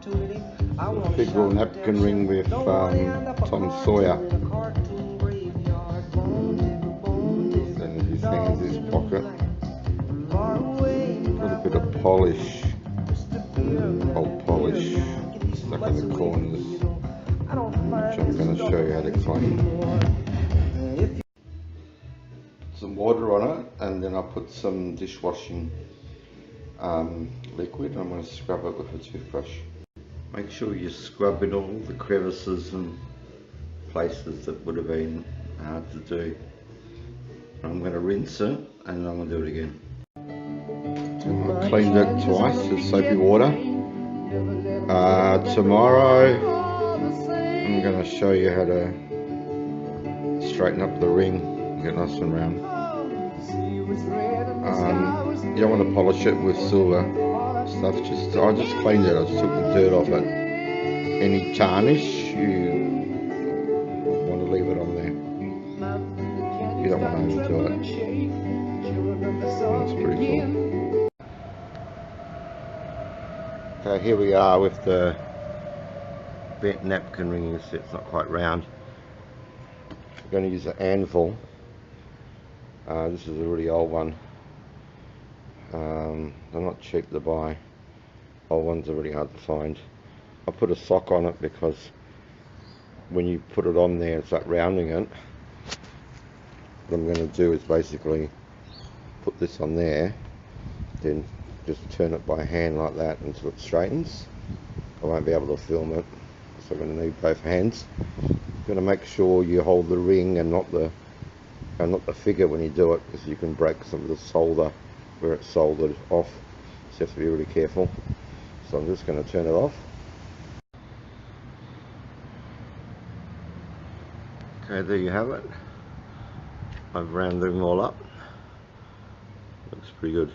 figural napkin ring with Tom Sawyer. And his hands in his pocket. Got a bit of polish, old polish stuck in the corners, which I'm going to show you how to clean. Put some water on it, and then I'll put some dishwashing liquid. I'm going to scrub it with a toothbrush. Make sure you're scrubbing all the crevices and places that would have been hard to do. I'm going to rinse it and I'm going to do it again. I cleaned it twice with soapy water. Tomorrow I'm going to show you how to straighten up the ring, get nice and round. You don't want to polish it with silver stuff. I just cleaned it. I just took the dirt off it. Any tarnish, you want to leave it on there. You don't want to overdo it. That's pretty cool. Okay, here we are with the bent napkin ring. You see it's not quite round. We're going to use an anvil. This is a really old one. They're not cheap to buy. Old ones are really hard to find. I put a sock on it because when you put it on there and start rounding it, what I'm going to do is basically put this on there, then just turn it by hand like that until it straightens. I won't be able to film it, so I'm going to need both hands. You're going to make sure you hold the ring and not the figure when you do it, because you can break some of the solder where it's soldered off, so you have to be really careful. So I'm just going to turn it off. Okay, there you have it. I've rounded them all up. Looks pretty good.